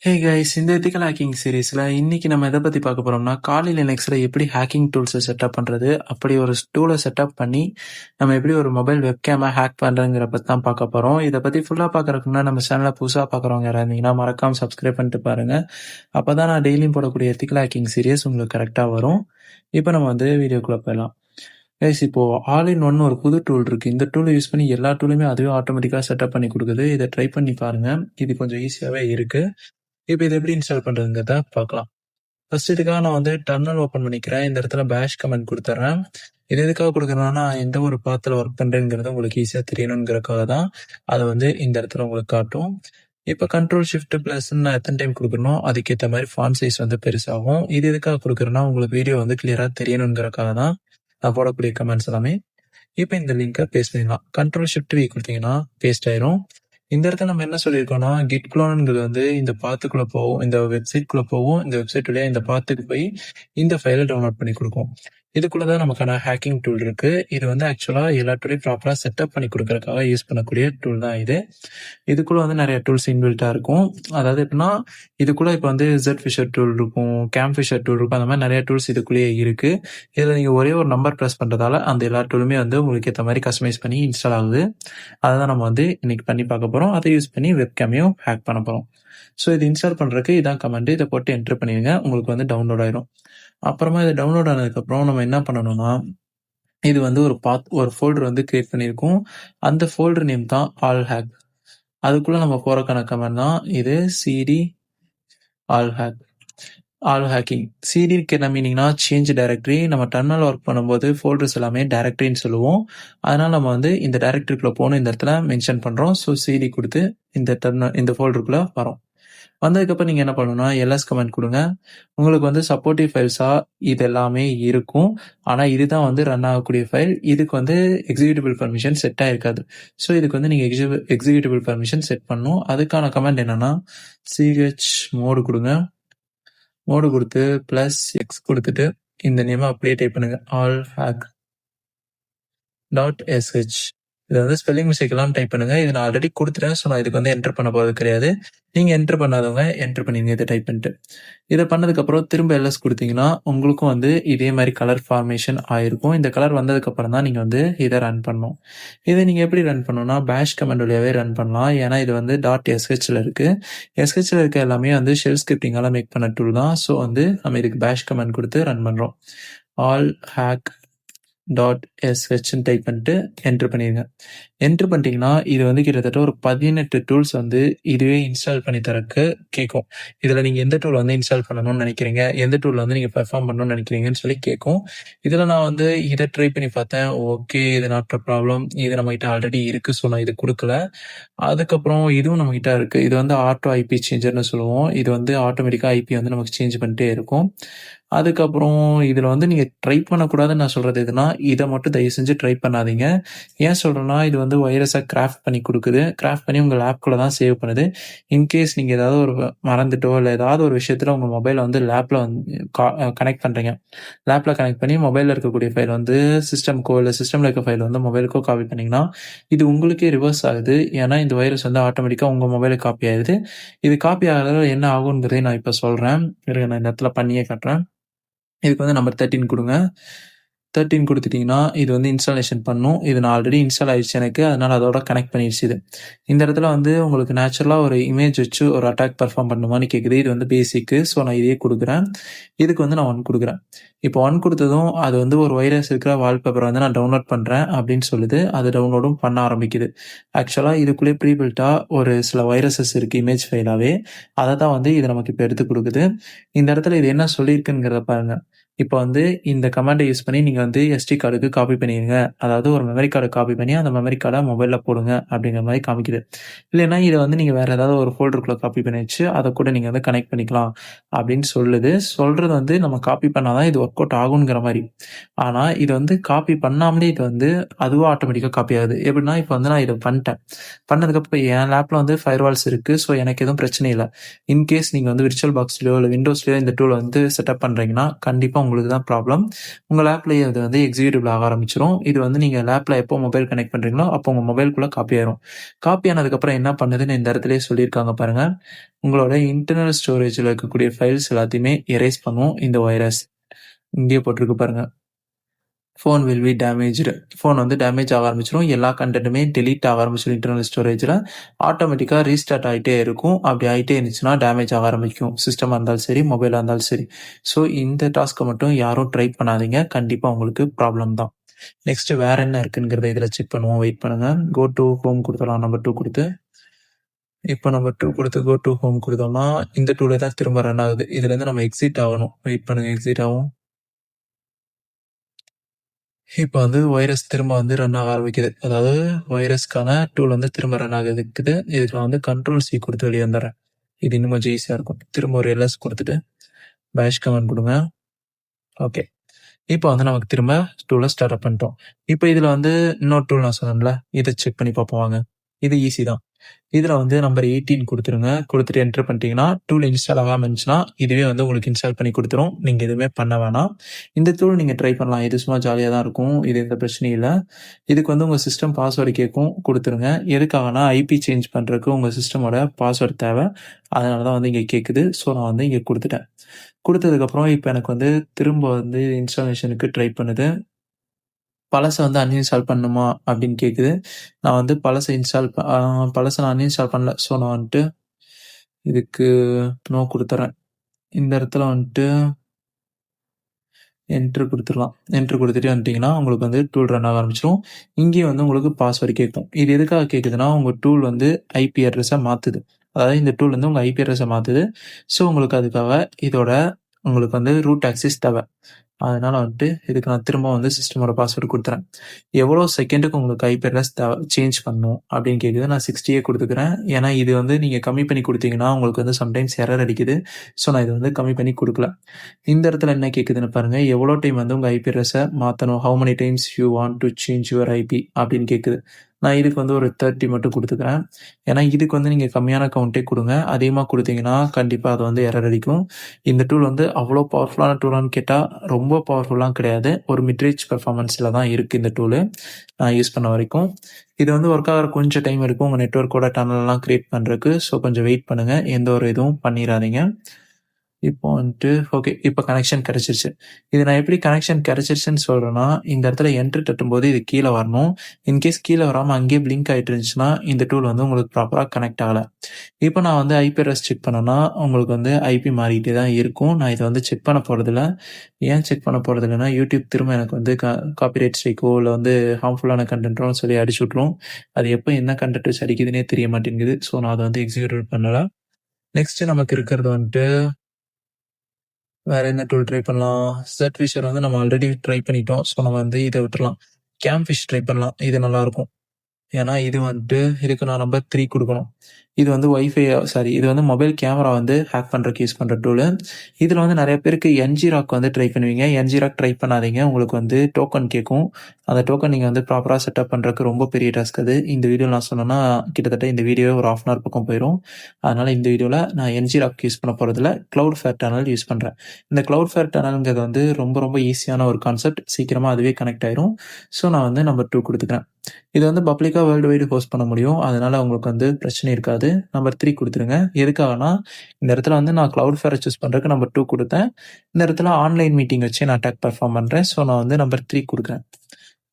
Hey guys, இந்த ethical hacking சீரீஸ்ல இன்னைக்கு நம்ம எதை பத்தி பார்க்க போறோம்னா, காலி லினக்ஸ்ல எப்படி ஹேக்கிங் டூல்ஸை செட்டப் பண்றது, அப்படி ஒரு டூலை செட்டப் பண்ணி நம்ம எப்படி ஒரு மொபைல் வெப்கேமை ஹேக் பண்றதுங்கிற பத்தி தான் பார்க்க போறோம். இதை பத்தி ஃபுல்லா பார்க்கறதுக்கு முன்னாடி நம்ம சேனலை புதுசா பார்க்குறவங்க யாராவது இருந்தீங்கன்னா மறக்காம சப்ஸ்கிரைப் பண்ணிட்டு பாருங்க. அப்பதான் நான் டெய்லியும் போடக்கூடிய எத்திக்கல் ஹேக்கிங் சீரீஸ் உங்களுக்கு கரெக்டா வரும். இப்போ நம்ம வீடியோக்குள்ள போயிடலாம். கைஸ், இப்போ ஆல் இன் ஒன் ஒரு புது டூல் இருக்கு. இந்த டூலை யூஸ் பண்ணி எல்லா டூலுமே அதுவே ஆட்டோமேட்டிக்கா செட்டப் பண்ணி கொடுக்குது. இதை ட்ரை பண்ணி பாருங்க. இது கொஞ்சம் ஈஸியாவே இருக்கு. இப்போ இது எப்படி இன்ஸ்டால் பண்றதுங்கிறத பார்க்கலாம். ஃபர்ஸ்ட் இதுக்காக நான் டெர்மினல் ஓப்பன் பண்ணிக்கிறேன். இந்த இடத்துல பேஷ் கமெண்ட் கொடுத்துட்றேன். இது எதுக்காக கொடுக்குறேன்னா, எந்த ஒரு பாத்தில் ஒர்க் பண்ணுறேங்கிறது உங்களுக்கு ஈஸியாக தெரியணுங்கிறதுக்காக தான் அதை இந்த இடத்துல உங்களுக்கு காட்டும். இப்போ கண்ட்ரோல் ஷிஃப்ட் ப்ளஸ் நான் எத்தனை டைம் கொடுக்கணும், அதுக்கேற்ற மாதிரி ஃபாண்ட் சைஸ் பெருசாகும். இது எதுக்காக கொடுக்குறேன்னா, உங்களுக்கு வீடியோ கிளியராக தெரியணுங்கிறதுக்காக தான் நான் போடக்கூடிய கமெண்ட்ஸ் எல்லாமே. இப்போ இந்த லிங்கை பேஸ்ட் பண்ணிடலாம். கண்ட்ரோல் ஷிஃப்ட் வி கொடுத்தீங்கன்னா பேஸ்ட் ஆயிரும். இந்த இடத்துல நம்ம என்ன சொல்லியிருக்கோம்னா, கிட் க்ளோனுங்கிறது இந்த பாத்துக்குள்ள போகும், இந்த வெப்சைட்குள்ள போகும். இந்த வெப்சைட் வழியா இந்த பாத்துக்கு போய் இந்த ஃபைலை டவுன்லோட் பண்ணி கொடுக்கும். இதுக்குள்ளதான் நமக்கான ஹேக்கிங் டூல் இருக்கு. இது ஆக்சுவலா எல்லா டூலையும் ப்ராப்பரா செட்டப் பண்ணி கொடுக்கறதுக்காக யூஸ் பண்ணக்கூடிய டூல் தான் இது. இதுக்குள்ள நிறைய டூல்ஸ் இன்பில்ட்டா இருக்கும். அதாவது எப்படின்னா, இதுக்குள்ள இப்போ ஜெட் ஃபிஷர் டூல் இருக்கும், கேம் ஃபிஷர் டூல் இருக்கும். அந்த மாதிரி நிறைய டூல்ஸ் இதுக்குள்ளேயே இருக்கு. இதுல நீங்க ஒரே ஒரு நம்பர் ப்ரெஸ் பண்றதால அந்த எல்லா டூலுமே உங்களுக்கு ஏற்ற மாதிரி கஸ்டமைஸ் பண்ணி இன்ஸ்டால் ஆகுது. அதை தான் நம்ம இன்னைக்கு பண்ணி பார்க்க போறோம். அதை யூஸ் பண்ணி வெப்கேமையும் ஹேக் பண்ண போறோம். ஸோ இது இன்ஸ்டால் பண்றதுக்கு இதான் கமெண்ட். இதை போட்டு என்டர் பண்ணிடுங்க. உங்களுக்கு டவுன்லோட் ஆயிரும். அப்புறமா இது டவுன்லோட் ஆனதுக்கப்புறம் நம்ம என்ன பண்ணணும்னா, இது ஒரு ஃபோல்டர் கிரியேட் பண்ணியிருக்கோம். அந்த ஃபோல்டர் நேம் தான் ஆல் ஹேக். அதுக்குள்ள நம்ம போறக்கான கமெண்ட் தான் இது cd all hack. All hacking சிடிக்கு என்ன மீனிங்னா சேஞ்ச் டைரக்டரி. நம்ம டெர்மினல் ஒர்க் பண்ணும்போது ஃபோல்டர்ஸ் எல்லாமே டைரக்டரின்னு சொல்லுவோம். அதனால நம்ம இந்த டைரக்டரிக்குள்ள போகணும், இந்த இடத்துல மென்ஷன் பண்றோம். ஸோ சிடி கொடுத்து இந்த ஃபோல்டருக்குள்ள வரோம். வந்ததுக்கப்புறம் நீங்க என்ன பண்ணணும்னா, எல்எஸ் கமெண்ட் கொடுங்க. உங்களுக்கு சப்போர்ட்டிவ் ஃபைல்ஸா இது எல்லாமே இருக்கும். ஆனா இதுதான் ரன் ஆகக்கூடிய ஃபைல். இதுக்கு எக்ஸிக்யூட்டிபிள் பர்மிஷன் செட் ஆயிருக்காது. ஸோ இதுக்கு நீங்க எக்ஸிக்யூட்டிபிள் பர்மிஷன் செட் பண்ணணும். அதுக்கான கமெண்ட் என்னன்னா, சிஹெச் மோடு கொடுங்க. மோடு கொடுத்து +X கொடுத்துட்டு இந்த நேம் அப்படியே டைப் பண்ணுங்க, ஆல் ஹேக் .sh. இதை ஸ்பெல்லிங் மிஸ்டேக் எல்லாம் டைப் பண்ணுங்க. இது நான் ஆல்ரெடி கொடுத்துட்டேன். ஸோ நான் இதுக்கு என்டர் பண்ண போறது கிடையாது. நீங்க என்டர் பண்ணாதவங்க என்டர் பண்ணிடுங்க இதை டைப் பண்ணிட்டு. இதை பண்ணதுக்கப்புறம் திரும்ப எல்எஸ் கொடுத்தீங்கன்னா உங்களுக்கும் இதே மாதிரி கலர் ஃபார்மேஷன் ஆயிருக்கும். இந்த கலர் வந்ததுக்கப்புறம் தான் நீங்க இதை ரன் பண்ணணும். இதை நீங்க எப்படி ரன் பண்ணணும்னா, பேஷ் கமெண்ட் வழியாவே ரன் பண்ணலாம். ஏன்னா இது .shல இருக்கு. எஸ்ஹெச்ல இருக்க எல்லாமே ஷெல் ஸ்கிரிப்டிங்கால மேக் பண்ண டூல் தான். ஸோ நம்ம இதுக்கு பேஷ் கமெண்ட் கொடுத்து ரன் பண்றோம். ஆல் ஹேக் .sh டைப் பண்ணிட்டு என்டர் பண்ணிடுங்க. என்டர் பண்ணிட்டீங்கன்னா இது கிட்டத்தட்ட ஒரு 18 டூல்ஸ் இதுவே இன்ஸ்டால் பண்ணி தரக்கு கேட்கும். இதுல நீங்க எந்த டூல் இன்ஸ்டால் பண்ணணும்னு நினைக்கிறீங்க, எந்த டூல் நீங்க பெர்ஃபார்ம் பண்ணணும்னு நினைக்கிறீங்கன்னு சொல்லி கேட்கும். இதுல நான் இதை ட்ரை பண்ணி பார்த்தேன். ஓகே, இது நாட் அ ப்ராப்ளம். இது நம்ம கிட்ட ஆல்ரெடி இருக்கு. ஸோ நான் இது கொடுக்கல. அதுக்கப்புறம் இதுவும் நம்ம கிட்ட இருக்கு. இது ஆட்டோ ஐபி சேஞ்சர்னு சொல்லுவோம். இது ஆட்டோமேட்டிக்கா ஐபி நமக்கு சேஞ்ச் பண்ணிட்டே இருக்கும். அதுக்கப்புறம் இதுல நீங்க ட்ரை பண்ணக்கூடாதுன்னு நான் சொல்றது எதுனா, இதை மட்டும் தயவு செஞ்சு ட்ரை பண்ணாதீங்க. ஏன் சொல்றேன்னா, இது வைரஸை கிராஃப்ட் பண்ணி கொடுக்குது. கிராஃப்ட் பண்ணி உங்க லேப்குள்ள தான் சேவ் பண்ணுது. இன்கேஸ் நீங்க ஏதாவது ஒரு மறந்துட்டோ இல்லை ஏதாவது ஒரு விஷயத்துல உங்க மொபைலை லேப்ல கனெக்ட் பண்றீங்க. லேப்ல கனெக்ட் பண்ணி மொபைல்ல இருக்கக்கூடிய ஃபைல் சிஸ்டம்க்கோ இல்லை சிஸ்டம்ல இருக்க ஃபைல் மொபைலுக்கோ காப்பி பண்ணீங்கன்னா இது உங்களுக்கே ரிவர்ஸ் ஆகுது. ஏன்னா இந்த வைரஸ் ஆட்டோமேட்டிக்கா உங்க மொபைலுக்கு காப்பி ஆகுது. இது காப்பி ஆகிறதால என்ன ஆகுங்கிறதை நான் இப்ப சொல்றேன். நான் இந்த இடத்துல பண்ணியே காட்டுறேன். இதுக்கு நம்பர் 13 கொடுங்க. 13 கொடுத்துட்டீங்கன்னா இது இன்ஸ்டாலேஷன் பண்ணும். இது நான் ஆல்ரெடி இன்ஸ்டால் ஆயிடுச்சு எனக்கு. அதனால அதோட கனெக்ட் பண்ணிடுச்சு. இது இந்த இடத்துல உங்களுக்கு நேச்சுரலா ஒரு இமேஜ் வச்சு ஒரு அட்டாக் பர்ஃபார்ம் பண்ணுமான்னு கேட்குது. இது பேசிக்கு. ஸோ நான் இதையே கொடுக்குறேன். இதுக்கு நான் 1 கொடுக்குறேன். இப்போ 1 கொடுத்ததும் அது ஒரு வைரஸ் இருக்கிற வால்பேப்பர் நான் டவுன்லோட் பண்றேன் அப்படின்னு சொல்லுது. அது டவுன்லோடும் பண்ண ஆரம்பிக்குது. ஆக்சுவலா இதுக்குள்ளே ப்ரீபில்ட்டா ஒரு சில வைரஸஸ் இருக்கு இமேஜ் ஃபைலாவே. அதை தான் இது நமக்கு இப்போ எடுத்து கொடுக்குது. இந்த இடத்துல இது என்ன சொல்லியிருக்குங்கிறத பாருங்க. இப்போ இந்த கமாண்டை யூஸ் பண்ணி நீங்க SD கார்டுக்கு காப்பி பண்ணிடுங்க. அதாவது ஒரு மெமரி கார்டு காப்பி பண்ணி அந்த மெமரி கார்டை மொபைல்ல போடுங்க அப்படிங்கிற மாதிரி காமிக்குது. இல்லைன்னா இதை நீங்க வேற ஏதாவது ஒரு ஃபோல்டருக்குள்ள காப்பி பண்ணி வச்சு அதை கூட நீங்க கனெக்ட் பண்ணிக்கலாம் அப்படின்னு சொல்லுது. சொல்றது நம்ம காப்பி பண்ணாதான் இது ஒர்க் அவுட் ஆகுங்கிற மாதிரி. ஆனா இது காப்பி பண்ணாமலே இது அதுவா ஆட்டோமேட்டிக்கா காப்பி ஆகுது. எப்படின்னா இப்போ நான் இதை பண்ணிட்டேன். பண்ணதுக்கப்புறம் என் லேப்ல ஃபயர்வால்ஸ் இருக்கு. ஸோ எனக்கு எதுவும் பிரச்சனை இல்லை. இன்கேஸ் நீங்க விர்ச்சுவல் பாக்ஸ்லயோ இல்லை விண்டோஸ்லயோ இந்த டூல் செட்டப் பண்றீங்கன்னா கண்டிப்பா உங்களுக்கு தான் ப்ராப்ளம். உங்க லேப்லயே அது வந்து எக்ஸிக்யூட்டிவ்ல ஆக ஆரம்பிச்சுரும். இது வந்து நீங்க லேப்ல எப்போ மொபைல் கனெக்ட் பண்றீங்களோ, அப்போ உங்க மொபைல்குள்ள காப்பி ஆயிரும். காப்பி ஆனதுக்கப்புறம் என்ன பண்ணுதுன்னு இந்த இடத்திலேயே சொல்லியிருக்காங்க பாருங்க. உங்களோட இன்டர்னல் ஸ்டோரேஜ்ல இருக்கக்கூடிய ஃபைல்ஸ் எல்லாத்தையுமே எரேஸ் பண்ணும் இந்த வைரஸ். இங்கேயே போட்டிருக்கு பாருங்க. Phone will be damaged. Phone வந்து டேமேஜ் ஆக ஆரம்பிச்சுரும். எல்லா கன்டென்ட்டுமே டெலீட் ஆக ஆரம்பிச்சிடும் இன்டர்னல் ஸ்டோரேஜ்ல. ஆட்டோமேட்டிக்கா ரீஸ்டார்ட் ஆயிட்டே இருக்கும். அப்படி ஆயிட்டே இருந்துச்சுன்னா டேமேஜ் ஆக ஆரம்பிக்கும். சிஸ்டமா இருந்தாலும் சரி, மொபைலா இருந்தாலும் சரி. ஸோ இந்த டாஸ்க்க மட்டும் யாரும் ட்ரை பண்ணாதீங்க. கண்டிப்பா உங்களுக்கு ப்ராப்ளம் தான். நெக்ஸ்ட் வேற என்ன இருக்குங்கிறத இதுல செக் பண்ணுவோம். வெயிட் பண்ணுங்க. கோ டூ ஹோம் குடுத்துடலாம். நம்பர் 2 குடுத்து. இப்ப நம்பர் 2 குடுத்து கோ டூ ஹோம் குடுத்தோம்னா, இந்த டூலே தான் திரும்ப ரன் ஆகுது. இதுலேருந்து நம்ம எக்ஸிட் ஆகணும். வெயிட் பண்ணுங்க. எக்ஸிட் ஆகும். இப்ப வந்து வைரஸ் திரும்ப வந்து ரன் ஆக ஆரம்பிக்குது. அதாவது வைரஸ்க்கான டூல் வந்து திரும்ப ரன் ஆகுதுக்குது. இதுக்கு நான் வந்து கண்ட்ரோல் சி குடுத்து வெளிய வந்துர்றேன். இது இன்னும் கொஞ்சம் ஈஸியா இருக்கும். திரும்ப ஒரு எல்எஸ் குடுத்துட்டு, பேஷ் கமாண்ட் குடுங்க. ஓகே. இப்ப வந்து நமக்கு திரும்ப டூல ஸ்டார்ட் அப் பண்ணிட்டோம். இப்ப இதுல வந்து இன்னொரு டூல் நான் சொன்னேன்ல, இத செக் பண்ணி பார்ப்போம் வாங்க. இது ஈஸி தான். இதுல வந்து நம்பர் 18 குடுத்துருங்க. குடுத்துட்டு என்டர் பண்ணிட்டீங்கன்னா, டூல் இன்ஸ்டால் ஆகாம இருந்துச்சுன்னா, இதுவே வந்து உங்களுக்கு இன்ஸ்டால் பண்ணி குடுத்துரும். நீங்க எதுவுமே பண்ண வேணாம். இந்த டூல் நீங்க ட்ரை பண்ணலாம். இது சும்மா ஜாலியா தான் இருக்கும். இது எந்த பிரச்சனையும் இல்ல. இதுக்கு வந்து உங்க சிஸ்டம் பாஸ்வேர்டு கேட்கும். குடுத்துருங்க. எதுக்காகனா, ஐபி சேஞ்ச் பண்றதுக்கு உங்க சிஸ்டமோட பாஸ்வேர்டு தேவை. அதனால தான் வந்து இங்க கேட்குது. ஸோ நான் வந்து இங்க குடுத்துட்டேன். குடுத்ததுக்கப்புறம் இப்ப எனக்கு வந்து திரும்ப வந்து இன்ஸ்டாலேஷனுக்கு ட்ரை பண்ணுது. பழச வந்து அன்இன்ஸ்டால் பண்ணணுமா? அப்படின்னு கேட்குது. நான் வந்து பழச நான் அன்இன்ஸ்டால் பண்ணல. ஸோ நான் வந்துட்டு இதுக்கு நோ குடுத்துர்றேன். இந்த இடத்துல வந்துட்டு என்டர் குடுத்துடலாம். என்டர் குடுத்துட்டே வந்துட்டீங்கன்னா, உங்களுக்கு வந்து டூல் ரன் ஆக ஆரம்பிச்சுரும். இங்கேயும் வந்து உங்களுக்கு பாஸ்வேர்ட் கேட்கும். இது எதுக்காக கேட்குதுன்னா, உங்க டூல் வந்து ஐபி அட்ரஸ மாத்துது. அதாவது இந்த டூல் வந்து உங்க ஐபி அட்ரஸ மாத்துது. ஸோ உங்களுக்கு அதுக்காக இதோட உங்களுக்கு வந்து ரூட் ஆக்சஸ் தேவை. அதனால வந்துட்டு இதுக்கு நான் திரும்ப வந்து சிஸ்டமோட பாஸ்வேர்டு குடுத்துறேன். எவ்வளோ செகண்டுக்கு உங்களுக்கு ஐபி அட்ரஸ் சேஞ்ச் பண்ணணும் அப்படின்னு கேட்குது. நான் 60 குடுத்துக்கிறேன். ஏன்னா இது வந்து நீங்க கம்மி பண்ணி குடுத்தீங்கன்னா, உங்களுக்கு வந்து சம்டைம்ஸ் எரர் அடிக்குது. ஸோ நான் இத வந்து கம்மி பண்ணி குடுக்கல. இந்த இடத்துல என்ன கேட்குதுன்னு பாருங்க. எவ்வளோ டைம் வந்து உங்க ஐபி அட்ரஸ மாத்தணும்? How many times you want to change your IP அப்படின்னு கேட்குது. நான் இதுக்கு வந்து ஒரு 30 மட்டும் குடுத்துக்கிறேன். ஏன்னா இதுக்கு வந்து நீங்க கம்மியான கவுண்டே குடுங்க. அதிகமா குடுத்தீங்கன்னா, கண்டிப்பா அது வந்து எரர் அடிக்கும். இந்த டூல் வந்து அவ்வளோ பவர்ஃபுல்லான டூலான்னு கேட்டா, ரொம்ப பவர்ஃபுல்லாம் கிடையாது. ஒரு மிட் ரேஞ்ச் பெர்ஃபார்மன்ஸ்ல தான் இருக்கு இந்த டூலு. நான் யூஸ் பண்ண வரைக்கும். இது வந்து ஒர்க் ஆகுற கொஞ்சம் டைம் எடுக்கும். உங்க நெட்வொர்க்கோட டனல்லாம் கிரியேட் பண்றதுக்கு. ஸோ கொஞ்சம் வெயிட் பண்ணுங்க. எந்த ஒரு இதுவும் பண்ணிறாதீங்க. இப்போ வந்துட்டு ஓகே. இப்போ கனெக்ஷன் கிடைச்சிருச்சு. இது நான் எப்படி கனெக்ஷன் கிடைச்சிருச்சுன்னு சொல்றேன்னா, இந்த இடத்துல என்டர் தட்டும்போது இது கீழ வரணும். இன்கேஸ் கீழ வராம அங்கேயே பிளிங்க் ஆயிட்டு இருந்துச்சுன்னா, இந்த டூல் வந்து உங்களுக்கு ப்ராப்பரா கனெக்ட் ஆகல. இப்போ நான் வந்து ஐபி அட்ரஸ் செக் பண்ணேன்னா, உங்களுக்கு வந்து ஐபி மாறிட்டே தான் இருக்கும். நான் இத வந்து செக் பண்ண போறதில்ல. ஏன் செக் பண்ண போறதில்லன்னா, யூடியூப் திரும்ப எனக்கு வந்து காப்பிரைட் ஸ்ட்ரைக்கோ இல்ல வந்து ஹார்ம்ஃபுல்லான கன்டென்ட்டோ சொல்லி அடிச்சு விட்டுரும். அது எப்போ என்ன கன்டென்ட் வச்சு அடிக்குதுன்னே தெரிய மாட்டேங்குது. ஸோ நான் அத வந்து எக்ஸிக்யூட் பண்ணல. நெக்ஸ்ட் நமக்கு இருக்கிறது வந்துட்டு வேற என்ன டூல் ட்ரை பண்ணலாம்? Z-Fisher வந்து நம்ம ஆல்ரெடி ட்ரை பண்ணிட்டோம். ஸோ நம்ம வந்து இத விட்டுறலாம். Camfish ட்ரை பண்ணலாம். இது நல்லாருக்கும். ஏன்னா இது வந்துட்டு இதுக்கு நான் நம்பர் 3 குடுக்கணும். இது வந்து இது வந்து மொபைல் கேமரா வந்து ஹேக் பண்றதுக்கு யூஸ் பண்ற டூலு. இதுல வந்து நெறைய பேருக்கு NGROC வந்து ட்ரை பண்ணுவீங்க. NGROC ட்ரை பண்ணாதீங்க. உங்களுக்கு வந்து டோக்கன் கேட்கும். அந்த டோக்கன் நீங்க வந்து ப்ராப்பரா செட்டப் பண்றதுக்கு ரொம்ப பெரிய டாஸ்க் அது. இந்த வீடியோல நான் சொன்னேன்னா, கிட்டத்தட்ட இந்த வீடியோவே ஒரு 1/2 அன் ஹவர் பக்கம் போயிரும். அதனால இந்த வீடியோல நான் NGROC யூஸ் பண்ண போறதில்ல. Cloudflare டனல் யூஸ் பண்றேன். இந்த Cloudflare டனல்ங்கிறது வந்து ரொம்ப ரொம்ப ஈஸியான ஒரு கான்செப்ட். சீக்கிரமா அதுவே கனெக்ட் ஆயிரும். ஸோ நான் வந்து நம்பர் 2 குடுத்துக்கிறேன். இது வந்து பப்ளிக்கா வேர்ல்டு வைடு ஹோஸ்ட் பண்ண முடியும். அதனால உங்களுக்கு வந்து பிரச்சனை இருக்காது. நம்பர் 3 குடுத்துருங்க. எதுக்காகனா, இந்த இடத்துல வந்து நான் Cloudflare சூஸ் பண்றதுக்கு நம்பர் 2 குடுத்தேன். இந்த இடத்துல ஆன்லைன் மீட்டிங் வச்சு நான் அட்டாக் பெர்ஃபார்ம் பண்றேன். ஸோ நான் வந்து நம்பர் 3 குடுக்குறேன்.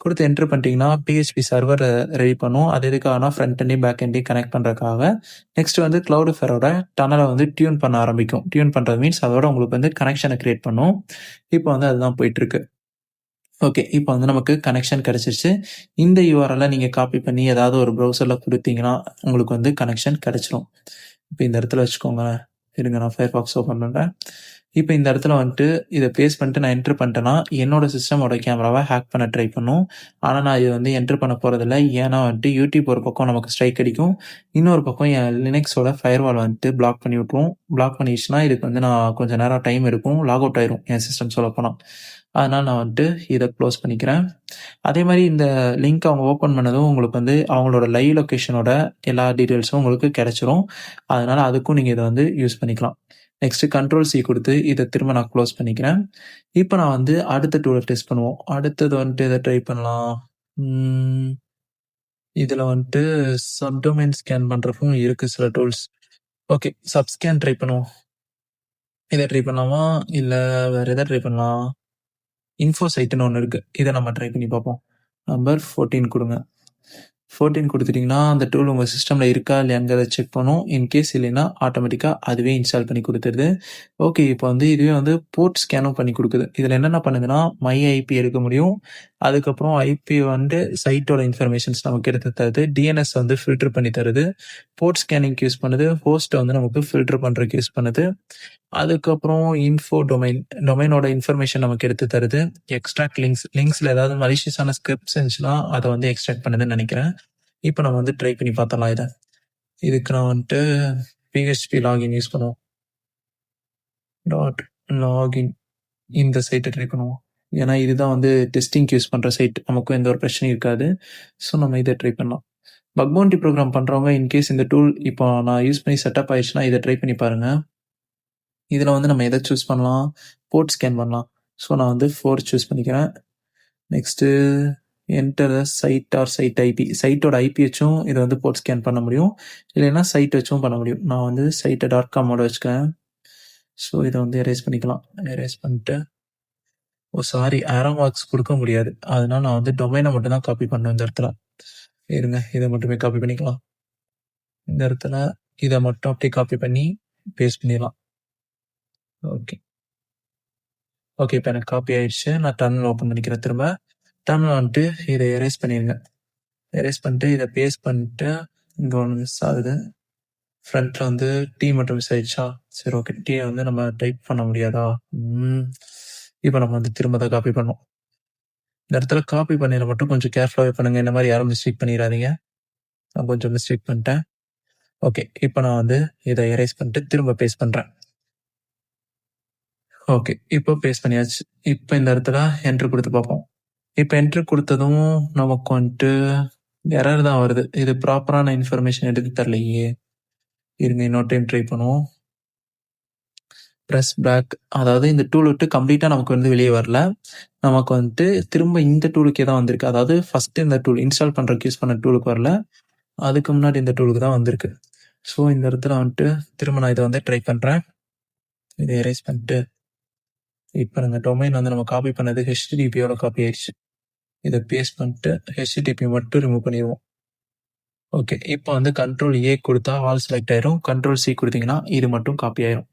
குடுத்து என்டர் பண்ணிட்டீங்கன்னா, PHP சர்வர் ரெடி பண்ணும். அது எதுக்காகனா, ஃப்ரண்ட் எண்டையும், பேக் எண்டையும் கனெக்ட் பண்றதுக்காக. நெக்ஸ்ட் வந்து Cloudflareஓட டனல வந்து டியூன் பண்ண ஆரம்பிக்கும். டியூன் பண்றது மீன்ஸ் அதோட உங்களுக்கு வந்து கனெக்ஷன கிரியேட் பண்ணும். இப்போ வந்து அதுதான் போயிட்டு இருக்கு. ஓகே. இப்போ வந்து நமக்கு கனெக்ஷன் கிடைச்சிருச்சு. இந்த URL நீங்க காப்பி பண்ணி ஏதாவது ஒரு ப்ரௌசர்ல குடுத்தீங்கன்னா, உங்களுக்கு வந்து கனெக்ஷன் கிடைச்சிரும். இப்ப இந்த இடத்துல வச்சுக்கோங்களேன். இருங்க நான் Firefox ஓப்பன் பண்றேன். இப்ப இந்த இடத்துல வந்துட்டு இத பேஸ்ட் பண்ணிட்டு நான் என்டர் பண்ணிட்டேன்னா, என்னோட சிஸ்டமோட கேமராவ ஹேக் பண்ண ட்ரை பண்ணும். ஆனா நான் இத வந்து என்டர் பண்ண போறதில்ல. ஏன்னா வந்துட்டு யூடியூப் ஒரு பக்கம் நமக்கு ஸ்ட்ரைக் அடிக்கும். இன்னொரு பக்கம் என் லினக்ஸோட ஃபயர்வால் வந்துட்டு பிளாக் பண்ணி விட்டுரும். பிளாக் பண்ணிடுச்சுன்னா, இதுக்கு வந்து நான் கொஞ்சம் நேரம் டைம் எடுக்கும். லாக் அவுட் ஆயிரும் என் சிஸ்டம் சொல்லப்போனா. அதனால நான் வந்துட்டு இதை க்ளோஸ் பண்ணிக்கிறேன். அதே மாதிரி இந்த லிங்க் அவங்க ஓப்பன் பண்ணதும் உங்களுக்கு வந்து அவங்களோட லைவ் லொக்கேஷனோட எல்லா டீட்டெயில்ஸும் உங்களுக்கு கிடைச்சிரும். அதனால அதுக்கும் நீங்கள் இதை வந்து யூஸ் பண்ணிக்கலாம். நெக்ஸ்ட்டு கண்ட்ரோல்-C கொடுத்து இதை திரும்ப நான் க்ளோஸ் பண்ணிக்கிறேன். இப்போ நான் வந்து அடுத்த டூலை டெஸ்ட் பண்ணுவோம். அடுத்தது வந்துட்டு இதை ட்ரை பண்ணலாம். இதில் வந்துட்டு சப்டொமைன் ஸ்கேன் பண்ணுறதுக்கும் இருக்குது சில டூல்ஸ். ஓகே, சப்ஸ்கேன் ட்ரை பண்ணுவோம். இதை ட்ரை பண்ணலாமா, இல்லை வேறு எதை ட்ரை பண்ணலாம்? இன்ஃபோ சைட்டுன்னு ஒன்று இருக்குது, இதை நம்ம ட்ரை பண்ணி பார்ப்போம். நம்பர் 14 கொடுங்க. 14 கொடுத்துட்டிங்கன்னா அந்த டூல் உங்கள் சிஸ்டமில் இருக்கா இல்லையாங்கிறத செக் பண்ணும். இன்கேஸ் இல்லைன்னா ஆட்டோமேட்டிக்காக அதுவே இன்ஸ்டால் பண்ணி கொடுத்துருது. ஓகே, இப்போ வந்து இதுவே வந்து போர்ட் ஸ்கேனும் பண்ணி கொடுக்குது. இதில் என்னென்ன பண்ணுதுன்னா மை ஐபி எடுக்க முடியும். அதுக்கப்புறம் ஐபி வந்து சைட்டோட இன்ஃபர்மேஷன்ஸ் நமக்கு எடுத்து தருது. டிஎன்எஸ் வந்து ஃபில்டர் பண்ணி தருது. போர்ட் ஸ்கேனிங்க்கு யூஸ் பண்ணுது. ஹோஸ்ட்டை வந்து நமக்கு ஃபில்டர் பண்ணுறதுக்கு யூஸ் பண்ணுது. அதுக்கப்புறம் இன்ஃபோ டொமைனோட இன்ஃபர்மேஷன் நமக்கு எடுத்து தருது. எக்ஸ்ட்ராக்ட் லிங்க்ஸில் ஏதாவது மலிஷியஸான ஸ்கிரிப்ட்ஸ் இருந்துச்சுன்னா அதை வந்து எக்ஸ்ட்ராக்ட் பண்ணுதுன்னு நினைக்கிறேன். இப்போ நம்ம வந்து ட்ரை பண்ணி பார்த்தலாம் இதை. இதுக்கு நான் வந்துட்டு பிஹெச்பி லாகின் யூஸ் பண்ணுவோம். .login இந்த சைட்டை ட்ரை பண்ணுவோம். ஏன்னா இதுதான் வந்து டெஸ்டிங்க்கு யூஸ் பண்ணுற சைட். நமக்கும் எந்த ஒரு பிரச்சனையும் இருக்காது. ஸோ நம்ம இதை ட்ரை பண்ணலாம். பக் பவுண்டி ப்ரோக்ராம் பண்ணுறவங்க இன்கேஸ் இந்த டூல் இப்போ நான் யூஸ் பண்ணி செட்டப் ஆயிடுச்சுன்னா இதை ட்ரை பண்ணி பாருங்கள். இதில் வந்து நம்ம எதை சூஸ் பண்ணலாம்? போர்ட் ஸ்கேன் பண்ணலாம். ஸோ நான் வந்து 4 சூஸ் பண்ணிக்கிறேன். Next enter site or site IP. சைட்டோட ஐபி வச்சும் இதை வந்து போர்ட் ஸ்கேன் பண்ண முடியும், இல்லைன்னா சைட் வச்சும் பண்ண முடியும். நான் வந்து சைட்டை .com வச்சுக்கிறேன். ஸோ இதை வந்து எரேஸ் பண்ணிக்கலாம். எரேஸ் பண்ணிட்டு சாரி, ஆரோ மார்க்ஸ் கொடுக்க முடியாது. அதனால நான் வந்து டொமைனை மட்டும் தான் காப்பி பண்ணணும் இந்த இடத்துல. இருங்க, இதை மட்டுமே காப்பி பண்ணிக்கலாம். இந்த இடத்துல இதை மட்டும் அப்படியே காப்பி பண்ணி பேஸ்ட் பண்ணிடலாம். ஓகே, இப்போ எனக்கு காப்பி ஆயிடுச்சு. நான் டர்மினல் ஓப்பன் பண்ணிக்கிறேன். திரும்ப டர்மினல் வந்துட்டு இதை எரேஸ் பண்ணிடுங்க. எரேஸ் பண்ணிட்டு இதை பேஸ்ட் பண்ணிட்டு இங்கே ஒன்று மிஸ் ஆகுது. ஃப்ரண்ட்டில் வந்து டி மட்டும் மிஸ் ஆயிடுச்சா? சரி, ஓகே, டீயை வந்து நம்ம டைப் பண்ண முடியாதா? இப்போ நம்ம வந்து திரும்ப தான் காப்பி பண்ணோம். இந்த இடத்துல காப்பி பண்ணிட மட்டும் கொஞ்சம் கேர்ஃபுல்லாகவே பண்ணுங்கள். இந்த மாதிரி யாரும் மிஸ்டேக் பண்ணிடாதீங்க. நான் கொஞ்சம் மிஸ்டேக் பண்ணிட்டேன். ஓகே, இப்போ நான் வந்து இதை எரேஸ் பண்ணிட்டு திரும்ப பேஸ்ட் பண்ணுறேன். ஓகே, இப்போ பேஸ்ட் பண்ணியாச்சு. இப்போ இந்த இடத்துல என்ட்ரு கொடுத்து பார்ப்போம். இப்போ என்ட்ரு கொடுத்ததும் நமக்கு வந்துட்டு எரர் தான் வருது. இது ப்ராப்பரான இன்ஃபர்மேஷன் எடுத்து தரலையே. இருங்க, இன்னொரு டைம் ட்ரை பண்ணுவோம். ப்ரெஸ் பேக், அதாவது இந்த டூல் விட்டு கம்ப்ளீட்டாக நமக்கு வந்து வெளியே வரல. நமக்கு வந்துட்டு திரும்ப இந்த டூலுக்கே தான் வந்திருக்கு. அதாவது ஃபஸ்ட்டு இந்த டூல் இன்ஸ்டால் பண்ணுறதுக்கு யூஸ் பண்ண டூலுக்கு வரல, அதுக்கு முன்னாடி இந்த டூலுக்கு தான் வந்திருக்கு. ஸோ இந்த இடத்துல வந்துட்டு திரும்ப நான் இதை வந்து ட்ரை பண்ணுறேன். இதை எரேஸ் பண்ணிட்டு இப்போ நாங்கள் டொமைன் வந்து நம்ம காப்பி பண்ணது ஹெச்டிடிபியோட காப்பி ஆயிடுச்சு. இதை பேஸ்ட் பண்ணிட்டு ஹெச்டிடிபி மட்டும் ரிமூவ் பண்ணிடுவோம். ஓகே, இப்போ வந்து Ctrl-A கொடுத்தா ஆல் செலக்ட் ஆயிரும். Ctrl-C கொடுத்தீங்கன்னா இது மட்டும் காப்பி ஆயிரும்.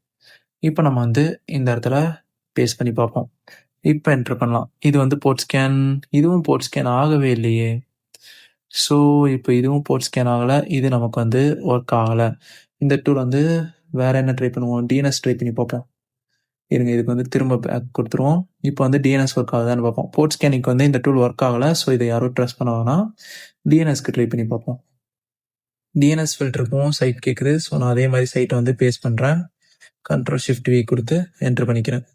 இப்போ நம்ம வந்து இந்த இடத்துல பேஸ்ட் பண்ணி பார்ப்போம். இப்போ என்ட்ரு பண்ணலாம். இது வந்து போர்ட் ஸ்கேன், இதுவும் போர்ட் ஸ்கேன் ஆகவே இல்லையே. ஸோ இப்போ இதுவும் போர்ட் ஸ்கேன் ஆகலை, இது நமக்கு வந்து ஒர்க் ஆகலை. இந்த டூல் வந்து வேறு என்ன ட்ரை பண்ணுவோம்? டிஎன்எஸ் ட்ரை பண்ணி பார்ப்போம். இருங்க, இதுக்கு வந்து திரும்ப பேக் கொடுத்துருவோம். இப்போ வந்து டிஎன்எஸ் ஒர்க் ஆகுதான்னு பார்ப்போம். போர்ட் ஸ்கேனிங்க்கு வந்து இந்த டூல் ஒர்க் ஆகலை. ஸோ இதை யாரும் ட்ரஸ்ட் பண்ண வேணாம். டிஎன்எஸ்க்கு ட்ரை பண்ணி பார்ப்போம். டிஎன்எஸ் ஃபில்டருக்கும் சைட் கேட்குது. ஸோ நான் அதே மாதிரி சைட்டை வந்து பேஸ்ட் பண்ணுறேன். Ctrl-Shift-V கொடுத்து என்ட்ரு பண்ணிக்கிறேன்.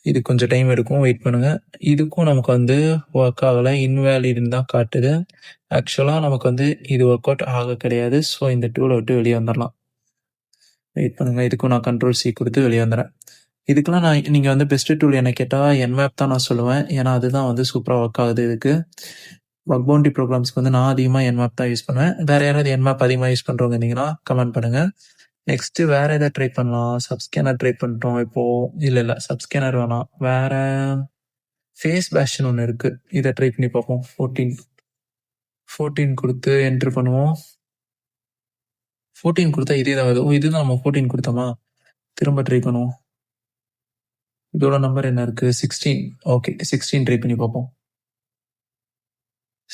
இது கொஞ்சம் டைம் எடுக்கும், வெயிட் பண்ணுங்கள். இதுக்கும் நமக்கு வந்து ஒர்க் ஆகலை, இன்வேலிட்னு தான் காட்டுது. ஆக்சுவலாக நமக்கு வந்து இது ஒர்க் அவுட் ஆக கிடையாது. ஸோ இந்த டூலை விட்டு வெளியே வந்துடலாம். வெயிட் பண்ணுங்கள், இதுக்கும் நான் Ctrl-C கொடுத்து வெளியே வந்துடுறேன். இதுக்கெல்லாம் நீங்கள் வந்து பெஸ்ட்டு டூல் என்ன கேட்டால் Nmap தான் நான் சொல்லுவேன். ஏன்னா அதுதான் வந்து சூப்பராக ஒர்க் ஆகுது. இதுக்கு பக் பவுண்டி ப்ரோக்ராம்ஸ்க்கு வந்து நான் அதிகமாக Nmap தான் யூஸ் பண்ணுவேன். வேறு யாராவது Nmap அதிகமாக யூஸ் பண்ணுறவங்க இருந்தீங்கன்னா கமெண்ட் பண்ணுங்கள். நெக்ஸ்ட்டு வேறு எதை ட்ரை பண்ணலாம்? சப்ஸ்கேனர் ட்ரை பண்ணிட்டோம் இப்போது. இல்லை, சப்ஸ்கேனர் வேணாம். வேறு ஃபேஸ் பேஷ்னு ஒன்று இருக்குது, இதை ட்ரை பண்ணி பார்ப்போம். 14 கொடுத்து என்ட்ரு பண்ணுவோம். 14 கொடுத்தா இதே தான் வருது. இதுதான் நம்ம 14 கொடுத்தோமா? திரும்ப ட்ரை பண்ணுவோம். இதோட நம்பர் என்ன இருக்குது? 16. ஓகே, 16 ட்ரை பண்ணி பார்ப்போம்.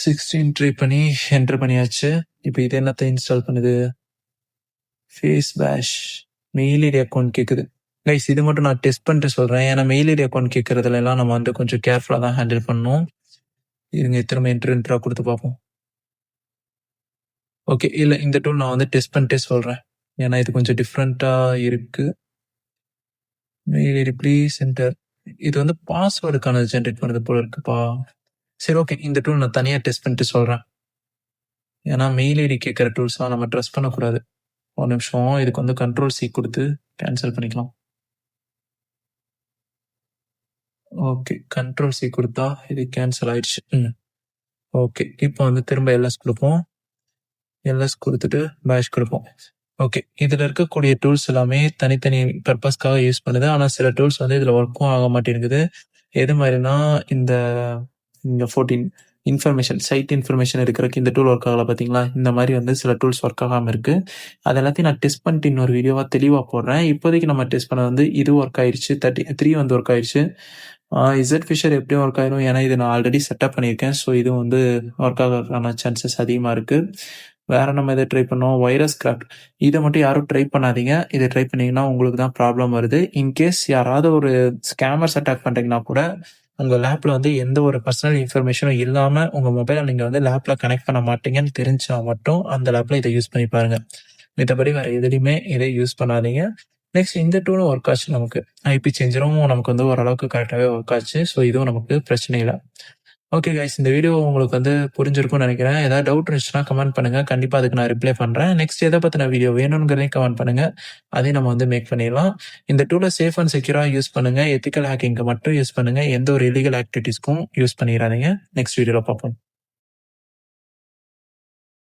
16 ட்ரை பண்ணி என்ட்ரு பண்ணியாச்சு. இப்போ இது என்னத்தை இன்ஸ்டால் பண்ணுது? ஃபேஸ் பேஷ். மெயில் ஐடி அக்கௌண்ட் கேட்குது. கைஸ், இது மட்டும் நான் டெஸ்ட் பண்ணிட்டு சொல்கிறேன். ஏன்னா மெயில் ஐடி அக்கௌண்ட் கேட்குறதுலாம் நம்ம வந்து கொஞ்சம் கேர்ஃபுல்லாக தான் ஹேண்டில் பண்ணணும். இருங்க, திரும்ப என்ட்ரா கொடுத்து பார்ப்போம். ஓகே, இல்லை, இந்த டூல் நான் வந்து டெஸ்ட் பண்ணிட்டே சொல்கிறேன். ஏன்னா இது கொஞ்சம் டிஃப்ரெண்ட்டாக இருக்குது. Mail ID please enter. இது வந்து பாஸ்வேர்டுக்கான ஜென்ரேட் பண்ணுது போல இருக்குப்பா. சரி, ஓகே. இந்த டூல் நான் தனியா டெஸ்ட் பண்ணிட்டு சொல்றேன். ஏன்னா மெயில் ஐடி கேட்குற டூல்ஸ்லாம் நம்ம ட்ரஸ்ட் பண்ணக்கூடாது. ஒரு நிமிஷம். இதுக்கு வந்து கண்ட்ரோல் சி கொடுத்து கேன்சல் பண்ணிக்கலாம். ஓகே, கண்ட்ரோல் சி கொடுத்தா இது கேன்சல் ஆயிடுச்சு. ஓகே, இப்போ வந்து திரும்ப எல்எஸ் கொடுப்போம். எல்எஸ் கொடுத்துட்டு பேஷ் கொடுப்போம். ஓகே, இதில் இருக்கக்கூடிய டூல்ஸ் எல்லாமே தனித்தனி பர்பஸ்க்காக யூஸ் பண்ணுது. ஆனால் சில டூல்ஸ் வந்து இதில் ஒர்க்கும் ஆக மாட்டேங்குது. எது மாதிரினா இந்த 14 இன்ஃபர்மேஷன் சைட் இன்ஃபர்மேஷன் இருக்கிறதுக்கு இந்த டூல் ஒர்க் ஆகலை பார்த்தீங்களா? இந்த மாதிரி வந்து சில டூல்ஸ் ஒர்க் ஆகாமல் இருக்குது. அது எல்லாத்தையும் நான் டெஸ்ட் பண்ணிட்டு இன்னொரு வீடியோவாக தெளிவாக போடுறேன். இப்போதைக்கு நம்ம டெஸ்ட் பண்ண வந்து இது ஒர்க் ஆயிடுச்சு. 33 வந்து ஒர்க் ஆயிடுச்சு. இசட் ஃபிஷர் எப்படியும் ஒர்க் ஆயிரும். ஏன்னா இது நான் ஆல்ரெடி செட்டப் பண்ணியிருக்கேன். ஸோ இது வந்து ஒர்க் ஆகிறதுக்கான சான்சஸ் அதிகமாக இருக்குது. வேற நம்ம இதை ட்ரை பண்ணோம். Virus craft. இதை மட்டும் யாரும் ட்ரை பண்ணாதீங்க. இதை ட்ரை பண்ணீங்கன்னா உங்களுக்கு தான் ப்ராப்ளம் வருது. இன்கேஸ் யாராவது ஒரு ஸ்கேமர்ஸ் அட்டாக் பண்ணுறீங்கன்னா கூட உங்கள் லேப்பில் வந்து எந்த ஒரு பர்சனல் இன்ஃபர்மேஷனும் இல்லாமல் உங்கள் மொபைலை நீங்கள் வந்து லேப்பில் கனெக்ட் பண்ண மாட்டீங்கன்னு தெரிஞ்சா மட்டும் அந்த லேப்பில் இதை யூஸ் பண்ணி பாருங்கள். மத்தபடி வேறு எதுலையுமே இதை யூஸ் பண்ணாதீங்க. நெக்ஸ்ட் இந்த டூலும் ஒர்க் ஆச்சு. நமக்கு ஐபி சேஞ்சரும் நமக்கு வந்து ஓரளவுக்கு கரெக்டாகவே ஒர்க் ஆச்சு. ஸோ இதுவும் நமக்கு பிரச்சனை இல்லை. ஓகே கைஸ், இந்த வீடியோ உங்களுக்கு வந்து புரிஞ்சிருக்கும்னு நினைக்கிறேன். ஏதாவது டவுட் இருந்துச்சுன்னா கமெண்ட் பண்ணுங்க. கண்டிப்பாக அதுக்கு நான் ரிப்ளை பண்ணுறேன். நெக்ஸ்ட் எதை பற்றின வீடியோ வேணுங்கிறதையும் கமெண்ட் பண்ணுங்க. அதையும் நம்ம வந்து மேக் பண்ணிடலாம். இந்த டூலை சேஃப் அண்ட் செக்யூராக யூஸ் பண்ணுங்க. எத்திக்கல் ஹேக்கிங்க்கு மட்டும் யூஸ் பண்ணுங்க. எந்த ஒரு இல்லீகல் ஆக்டிவிட்டீஸ்க்கும் யூஸ் பண்ணிடாதீங்க. நெக்ஸ்ட் வீடியோவில் பார்ப்போம்.